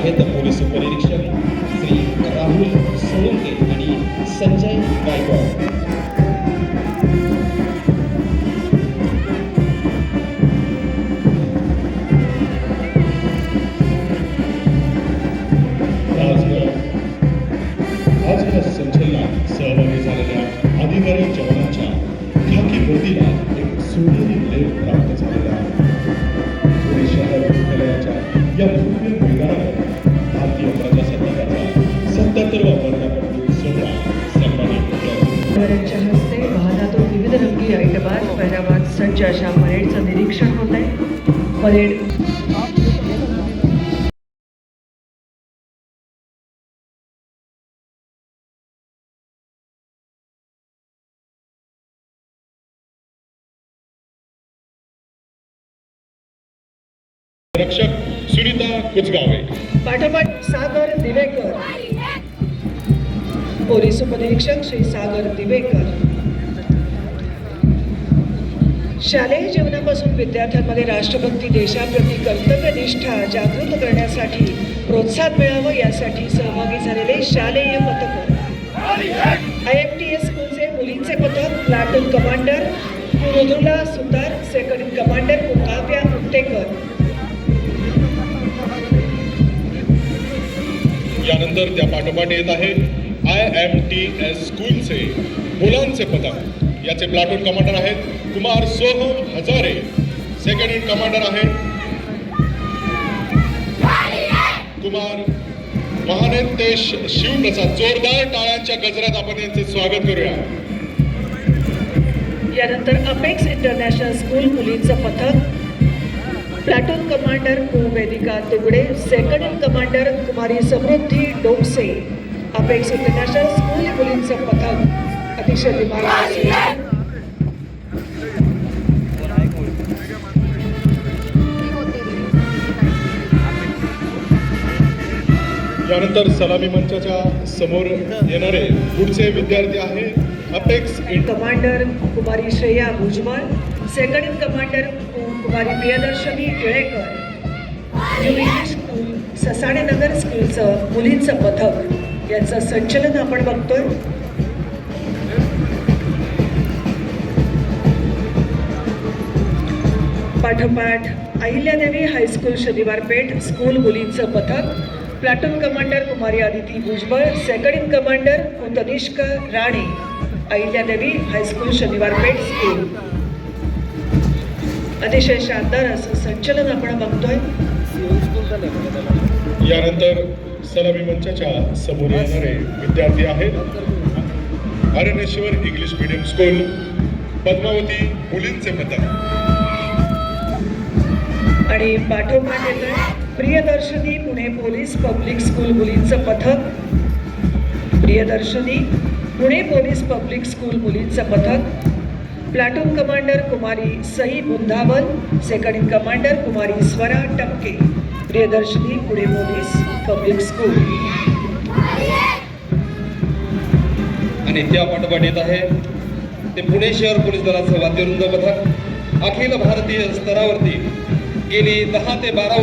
आहेत पोलीस उपनिरीक्षक श्री राहुल सोळंके आणि संजय गायकवाड। आज या संचलनात सहभागी झालेल्या अधिकारी जवानांच्या खाकी वर्दीला एक सोनेरी लेप प्राप्त झालेला आहे। पुणे शहर मुख्यालयाच्या या भव्य मैदानावर भारतीय प्रजासत्ताकाचा 77वा वर्धापन सोहळा सन्मानित यांच्या हस्ते वाहनातून विविध रंगी ऐटबाज पैराबाद सज्ज अशा परेडचं निरीक्षण होत आहे। परेड रक्षक सुनीता कुचगावे, पाठोपाठ सागर दिवेकर, पोलीस उपनिरीक्षक श्री सागर दिवेकर। शालेय जीवनापासून विद्यार्थ्यांमध्ये राष्ट्रभक्ती, देशाप्रती कर्तव्यनिष्ठा जागृत करण्यासाठी प्रोत्साहन मिळावं यासाठी सहभागी झालेले शालेय पथक IFTS स्कूलचे मुलींचे पथक, प्लाटून कमांडर मृदुला सुतार, सेकंड कमांडर काव्या उत्तेकर। यानंतर त्या पाठोपाठ येत आहे IMTS स्कूलचे मुलांचे पथक। याचे प्लाटून कमांडर आहेत Kumar Soham Hazare, second in commander आहेत कुमार महानेतेश शिवप्रसाद। जोरदार टाळ्यांच्या गजरात आपण यांचे स्वागत करूया। यानंतर अपेक्स इंटरनॅशनल स्कूल मुलींचं पथक, platoon commander Vedika Tugde, second in commander Kumari Samruddhi Dopse. Apex international school मुलींचं पथक अतिशय दिमाग। यानंतर सलामी मंचाच्या समोर येणारे पुढचे विद्यार्थी आहे Apex commander Kumari Shreya Bhujbal, second in commander Kumari Priyadarshini Tilekar. New English school Sasane Nagar स्कूलचं मुलींचं पथक यांचं संचलन आपण बघतोय। पाठोपाठ अहिल्यादेवी हायस्कूल शनिवारपेठ स्कूल मुलींचं पथक, platoon commander Kumari Aditi Bhujbal, second in commander Tanishka Rane, Ahilyadevi high school Shaniwarpeth school. अतिशय शानदार असं संचलन आपण बघतोय। यानंतर सलामी मंचाच्या समोर येणारे विद्यार्थी आहेत Aranyeshwar English medium school Padmavati मुलींचे पथक। आणि पाठोपाठ येतं Priyadarshini Pune police public school मुलींचं पथक, Priyadarshini Pune police public school मुलींचं पथक, platoon commander Kumari Sai Bundhavan, second in commander Kumari Swara Tapke. Priyadarshini Pune police public school. आणि त्या पाठोपाठ येत आहे ते पुणे शहर पोलीस दलाचं वाद्यवृंद पथक। अखिल भारतीय स्तरावरती गेली 10 ते 12